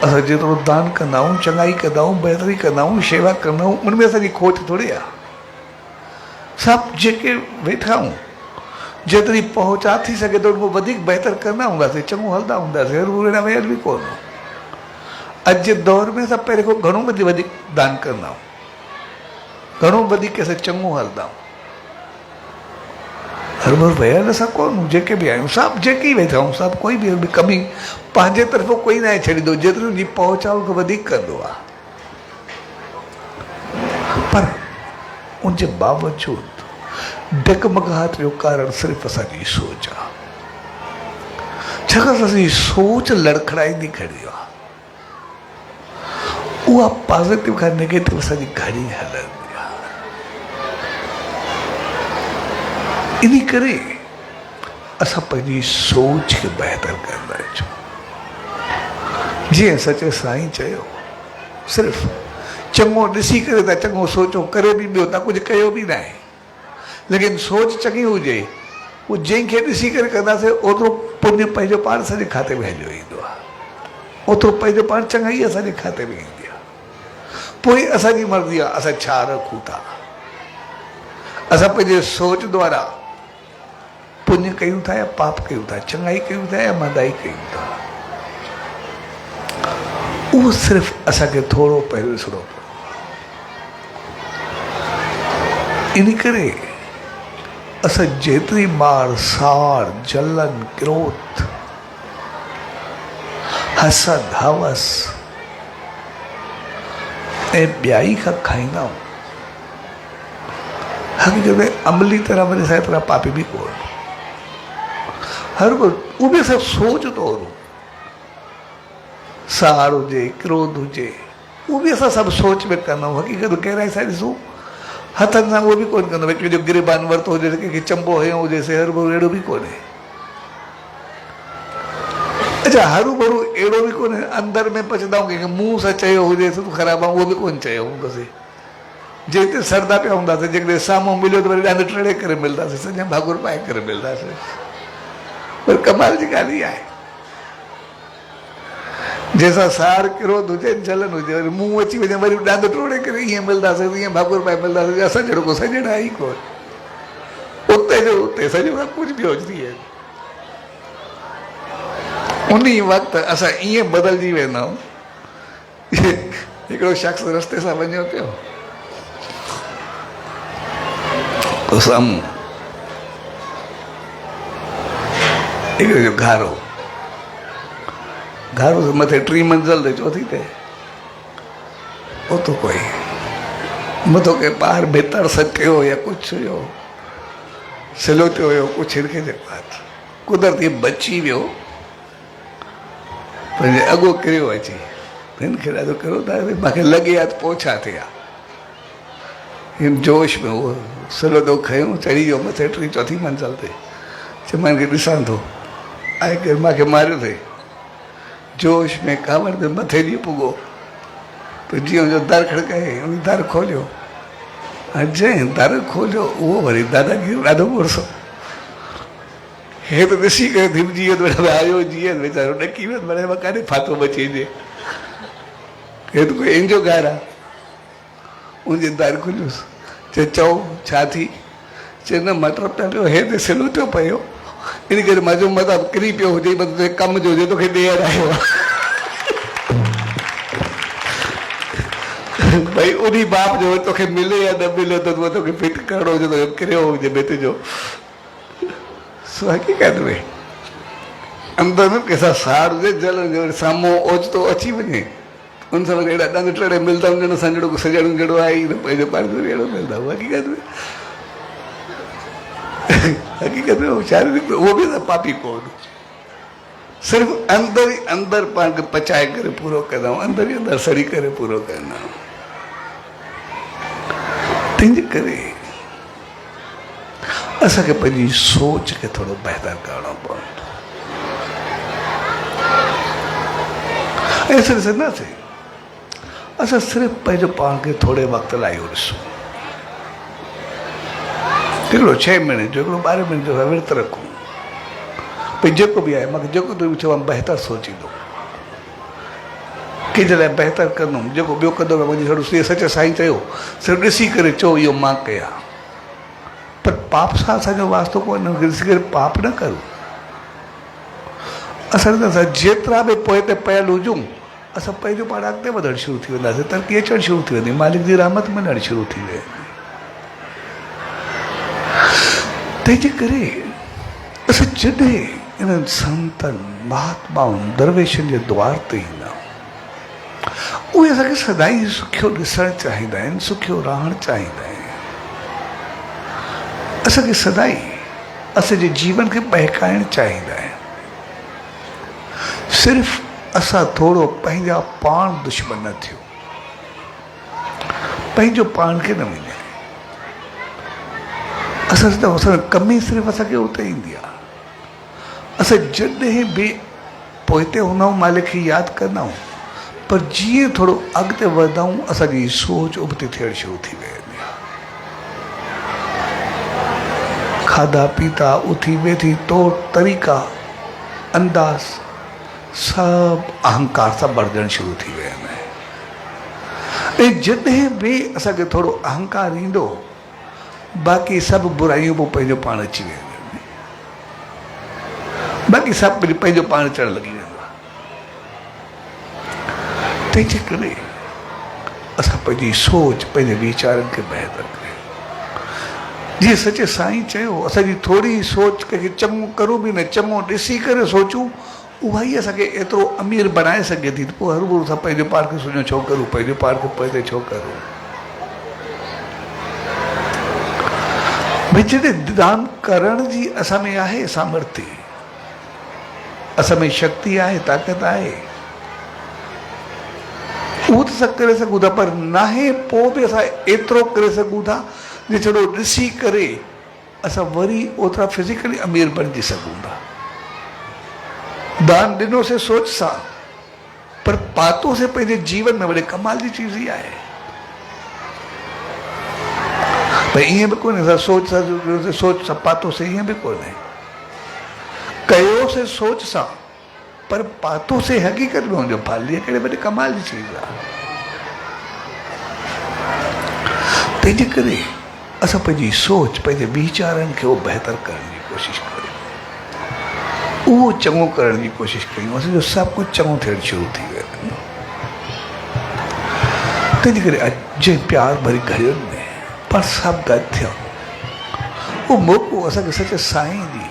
असां जेतिरो दान कंदा आहियूं, चङाई कंदा आहियूं, बहितरी कंदा आहियूं, शेवा कंदा आहियूं, उनमें असांजी खोट थोरी आहे। सभु जेके वेठा आहियूं जेतिरी पहुचा थी सघे थो उनखां वधीक बहितर कंदा हूंदासीं, चङो हलंदा हूंदासीं, अहिड़ा वयल बि कोन। अॼु जे दौर में असां पहिरियों खां घणो वधीक दान कंदा आहियूं, घणो वधीक असां चङो हलंदा आहियूं। हर बार वयल असां कोन, जेके बि आहियूं सभु जेके ई वेठा आहियूं, सभु कोई बि कमी पंहिंजे तरफ़ो कोई न आहे छॾींदो, जेतिरी उनजी पहुच आहे उनखां वधीक कंदो आहे। पर उनजे बावजूदि डगमगाहट जो कारण सिर्फ़ु असांजी सोच आहे। छाकाणि असांजी सोच लड़खड़ाईंदी खड़ी आहे, उहा पॉज़िटिव खां नेगेटिव असांजी घणी हलंदी आहे। इन करे असां पंहिंजी सोच खे बहितर कंदा अचूं। जीअं सचे साईं चयो, सिर्फ़ु चङो ॾिसी करे था चङो सोचो, करे बि ॿियो था, कुझु कयो बि न आहे, लेकिन सोच चङी हुजे, उहो जंहिंखे ॾिसी करे कंदासीं ओतिरो पुण्य पंहिंजो पाण असांजे खाते में हलियो ईंदो आहे, ओतिरो पंहिंजो पाण चङाई असांजे खाते में ईंदी आहे। पोइ असांजी मर्ज़ी आहे असां छा रखूं था। असां पंहिंजे सोच द्वारा पुण्य कयूं था या पाप कयूं था, चङाई कयूं था या मंदाई कयूं था, उहो सिर्फ़ु असांखे थोरो पहिरियों ॾिसणो पवंदो। इन करे असां जेतिरी बार साड़, जलन, क्रोध, हसद, हवस ऐं ॿियाई खां खाईंदा आहियूं, हक़ीक़त में अमली तरह वरी असां एतिरा पापी बि कोन। हर को उहो बि असां सोच तौरु, साड़ हुजे, क्रोध हुजे, उहो बि असां सभु सोच में कंदा आहियूं। हक़ीक़त कहिड़ा असां ॾिसूं हथनि सां उहो बि कोन कंदो, विच में जो गिरेबान वरितो हुजे, कंहिंखे चंबो हयो हुजे, हर भरू अहिड़ो बि कोन्हे। अच्छा, हरू भरू अहिड़ो बि कोन्हे, अंदरि में पचंदा आहियूं, कंहिंखे मुंहं सां चयो हुजे तूं ख़राबु आहे, उहो बि कोन चयो हूंदोसीं। जेतिरे सरदा पिया हूंदासीं, जेकॾहिं साम्हूं मिलियो त वरी ॾाढो टेड़े करे मिलंदासीं, सॼा भाकुर पाए करे मिलंदासीं। पर कमाल जी ॻाल्हि इहा आहे, जंहिंसां साड़, क्रोध हुजे, जलन हुजे, वरी मुंहुं अची वञे, वरी ॾांद टोड़े करे ईअं मिलंदासीं, ईअं भाकुर पाए मिलंदासीं, असां जहिड़ो को सॼण आहे ई कोन। उते जो उते सॼो खां कुझु ॿियो थी वियो। उन वक़्तु असां ईअं बदिलजी वेंदा आहियूं। हिकिड़ो शख़्स रस्ते सां वञो पियो, पोइ साम्हूं हिकिड़ो जो घारो मथे 3 मंज़िल ते, चौथी ते, उतो कोई मथो के ॿार भितर सटियो या कुझु हुयो, सिलोटियो हुयो, कुझु हिनखे जेको आहे कुदरती बची वियो, पंहिंजे अॻो किरियो अची, हिनखे ॾाढो किरियो त मूंखे लॻे आहे त पोइ छा थिया। हिन जोश में उहो सिलोटो खयूं, चढ़ी वियो मथे 3 चौथी मंज़िल ते। चयो मां हिनखे ॾिसां थो, आहे केरु मूंखे मारियो अथई। जोश में कावड़ में मथे ॾींहुं पुॻो, पोइ जीअं हुनजो दर खड़काए, उन दर खोलियो, ऐं जंहिं दर खोलियो उहो वरी दादागिरी ॾाढो गुस्सो, हे त ॾिसी करे धिमजी वियो, आयो जीअं वीचारो ॾकी वियो, भले मां काॾे फाथो बची वञे, हे त कोई इंजो घार आहे। उनजे दर खुलियोसि, चओ छा थी? चए न मटर पिया पियो, हे त सिलोटियो पियो, इन करे मज़ो मतिलबु किरी पियो हुजे, मतिलबु कम जो हुजे, तोखे ॾेर आयो आहे। भई उन बाप जो तोखे मिले या न मिले, त तोखे फिट करिणो हुजे, तो किरियो हुजे भित जो। सो हक़ीक़त में अंदरि में कंहिंसां साड़ हुजे, जल हुजे, साम्हूं ओचितो अची वञे, उन सां वरी अहिड़ा ॾंद टेड़े मिलंदा हुजनि, असां जहिड़ो सॼण जहिड़ो आहे ई न, पंहिंजो पाण जो अहिड़ो मिलंदा। हक़ीक़त में हक़ीक़त में शारीरिक उहो बि त पापी कोन, सिर्फ़ु अंदरि ई अंदरि पाण खे पचाए करे पूरो कंदा आहियूं, अंदरि ई अंदरि सड़ी करे पूरो कंदा आहियूं। तंहिंजे करे असांखे पंहिंजी सोच खे थोरो बहितर करणो पवंदो। ऐं असां ॾिसंदासीं, असां सिर्फ़ु पंहिंजो पाण खे थोरे वक़्त लाइ इहो ॾिसूं, हिकिड़ो 6 महीने जो, हिकिड़ो 12 महीने जो विर्त रखूं, भई जेको बि आहे मूंखे जेको तूं चयो बहितर सोचींदो, कंहिंजे लाइ बहितर कंदुमि, जेको ॿियो कंदो वञी छॾो। सचे साईं चयो, सिर्फ़ु ॾिसी करे चओ इहो मां कयां, पर पाप सां असांजो वास्तो कोन्हे, ॾिसी करे पाप न करूं। असां जेतिरा बि पोइ ते पयल हुजूं, असां पंहिंजो पाण अॻिते वधणु शुरू थी वेंदासीं, तरक़ी अचणु शुरू थी वेंदी, मालिक जी रहमत मिलणु शुरू थी वेंदी। तंहिंजे करे असां जॾहिं इन्हनि संतनि, महात्माउनि, दरवेशनि जे द्वार ते ईंदा आहियूं, उहे असांखे सदाई सुखियो ॾिसणु चाहींदा आहिनि, सुखियो रहणु चाहींदा आहिनि, असांखे सदाई असांजे जीवन खे बहकाइणु चाहींदा आहिनि। सिर्फ़ु असां थोरो पंहिंजा पाण दुश्मन न थियूं, पंहिंजो पाण खे न वञे। असां कमी सिर्फ़ु असांखे उते ईंदी आहे, असां जॾहिं बि पोइते हूंदा आहियूं मालिक खे यादि कंदा आहियूं, पर जीअं थोरो अॻिते वधंदा आहियूं असांजी सोच उबती थियणु शुरू थी वेंदी आहे। खाधा पीता, उथी वेठी, तौर तरीक़ा, अंदाज़ सभु अहंकार सां भरजणु शुरू थी विया आहिनि। ऐं जॾहिं बि असांखे थोरो अहंकार ईंदो, बाक़ी सभु बुराइयूं पोइ पंहिंजो पाण अची वेंदियूं आहिनि, बाक़ी सभु पंहिंजो पाण अचणु लॻी वेंदो आहे। तंहिंजे करे असां पंहिंजी सोच, पंहिंजे वीचारनि खे बहितर करियूं। जीअं सचे साईं चयो, असांजी थोरी सोच कंहिंखे चङो करूं बि न, चङो ॾिसी करे सोचूं, उहा ई असांखे एतिरो अमीर बनाए सघे थी। त पोइ हर भरू असां पंहिंजे पाण खे सुञो छो करूं, पंहिंजे पाण खे पोइते छो करूं। भई जॾहिं दान करण जी असां में आहे सामर्थ्य, असां में शक्ति आहे, ताक़त आहे, उहो त असां करे सघूं था, पर नाहे पोइ बि असां एतिरो करे सघूं था जे छड़ो ॾिसी करे असां वरी ओतिरा फिज़िकली अमीर बणिजी सघूं था। दान ॾिनोसीं सोच सां, पर पातोसीं पंहिंजे जीवन में, वॾे कमाल जी चीज़ ई आहे। भई ईअं बि कोन्हे असां सोच सां पातोसीं, ईअं बि कोन्हे। कयोसीं सोच सां, पर पातोसीं हक़ीक़त में हुनजो फल, इहा कहिड़े वॾे कमाल जी चीज़ आहे। तंहिंजे करे असां पंहिंजी सोच, पंहिंजे वीचारनि खे उहो बहितर करण जी कोशिशि करियूं, उहो चङो करण जी कोशिशि कयूं। असांजो सभु कुझु चङो थियणु शुरू थी वेंदो। तंहिंजे करे अॼु प्यार भरी घड़ियुनि में पाण सभु गॾु थियूं, उहो मौक़ो असांखे सचे साईं जी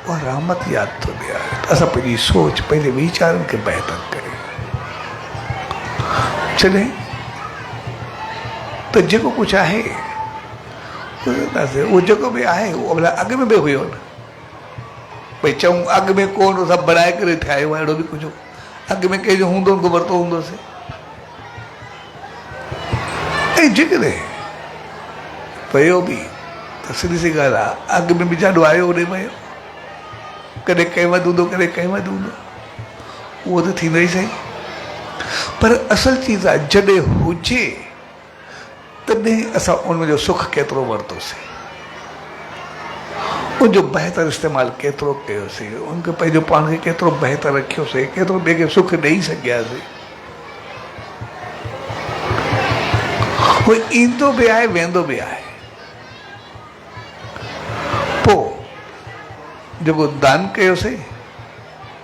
उहा रहमत यादि थो ॾियारे त असां पंहिंजी सोच, पंहिंजे वीचारनि खे बहितर करियूं। छॾे त जेको कुझु आहे उहो जेको बि आहे उहो भला अॻु में बि हुयो न। भई चऊं अॻु में कोन, सभु बढ़ाए करे ठाहियो आहे, अहिड़ो बि कुझु अॻु में कंहिंजो हूंदो को वरितो हूंदोसीं। ऐं जेकॾहिं पियो बि त सिधी सी ॻाल्हि आहे, अॻु में बि जाॾो आयो होॾे वियो, कॾहिं कंहिं वधि हूंदो, कॾहिं कंहिं वधि हूंदो, उहो त थींदो ई सही। पर असुल चीज़ आहे जॾहिं हुजे तॾहिं असां उनजो सुख केतिरो वरितोसीं, उनजो बहितर इस्तेमालु केतिरो कयोसीं, उनखे पंहिंजो पाण खे केतिरो बहितर रखियोसीं, केतिरो ॿिए खे सुख ॾेई सघियासीं। उहो ईंदो बि आहे, वेंदो बि आहे। पोइ जेको दान कयोसीं,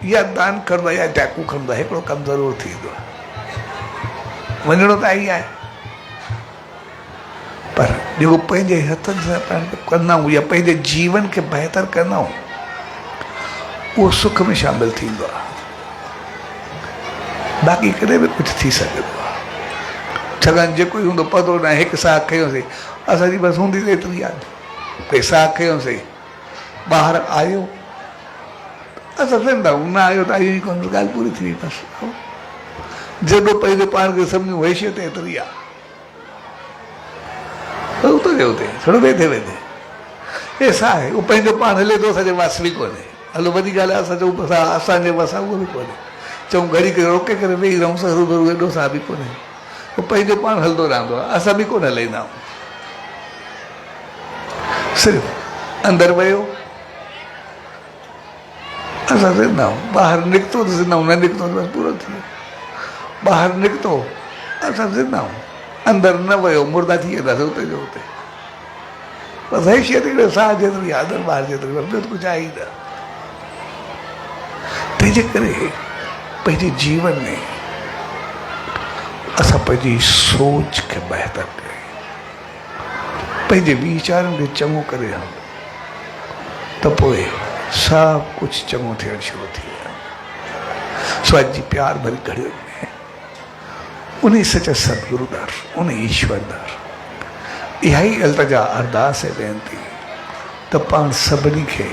या दान कंदो या डाकू खणंदो, हिकिड़ो कमु ज़रूरु थींदो आहे, वञिणो त आई आहे। पर जेको पंहिंजे हथनि सां पाण कंदा आहियूं या पंहिंजे जीवन खे बहितर कंदा आहियूं, उहो सुख में शामिलु थींदो आहे। बाक़ी कॾहिं बि कुझु थी सघंदो आहे, छाकाणि जेको ई हूंदो पतो न आहे। हिकु साह खयोसीं, असांजी बसि हूंदी त एतिरी यादि, भई साह खयोसीं, ॿाहिरि आयो, असां वेंदा आहियूं, न आयो त आयो ई कोन, ॻाल्हि पूरी थी वई बसि। जॾो पंहिंजे पाण खे सम्झूं हैसियत एतिरी आहे, उते उते थोरो वेठे वेठे हे साह आहे, उहो पंहिंजो पाण हले थो, असांजे वास बि कोन्हे। हलो वॾी ॻाल्हि आहे, असां चऊं असांजे वसां उहो बि कोन्हे, चऊं घड़ी करे रोके करे वेही रहूं, सरू भरू एॾो साह बि कोन्हे, उहो पंहिंजो पाण हलंदो रहंदो आहे, असां बि कोन हलाईंदा आहियूं। सिर्फ़ु अंदरि वियो असां ज़िंदा आहियूं, ॿाहिरि निकितो त ज़िंदा आहियूं, न निकितो त बसि पूरो थी वियो। ॿाहिरि निकितो असां ज़िंदा आहियूं, अंदरि न वियो मुर्दा थी वेंदासीं उते जो उते। बसि हैसियत हिकिड़े साह जेतिरी आहे, अंदरि ॿाहिरि जेतिरी, बसि ॿियो त कुझु आहे ई न। तंहिंजे करे पंहिंजे जीवन में असां पंहिंजी सोच खे बहितर करियूं, पंहिंजे वीचारनि खे चङो करे हलूं, त पोइ सभु कुझु चङो थियणु शुरू थी वियो। सो अॼु जी प्यार भरी घड़ियुनि में उन सचे सतगुरु दर, उन ईश्वर दर इहा ई अल्तजा अरदास ऐं वेनती त पाण सभिनी खे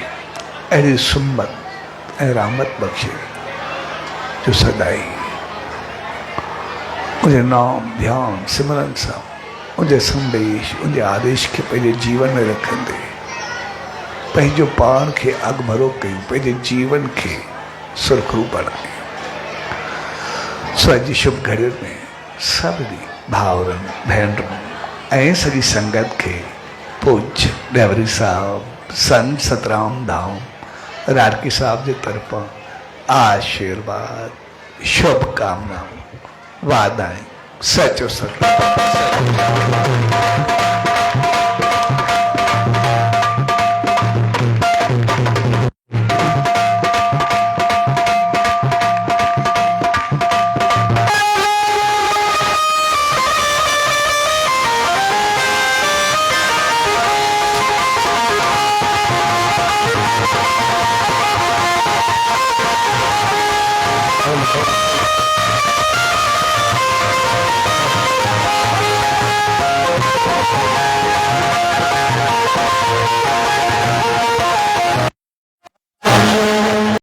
अहिड़ी सुमत ऐं रहमत बख़्शे जो सदाई उनजे नाम ध्यान सिमरन सां उनजे संदेश, उनजे आदेश खे पंहिंजे जीवन में रखंदे पंहिंजो पाण खे अगमरो कयूं, पंहिंजे जीवन खे सुरखरू बणायूं। सो अॼु शुभ घड़ियुनि में सभिनी भाउरनि भेनरुनि ऐं सॼी संगत खे पूज्य डेवरी साहब संत सतराम धाम रारकी साहब जे तरफ़ां आशीर्वाद, शुभकामनाऊं, वाधायूं। सचो सचो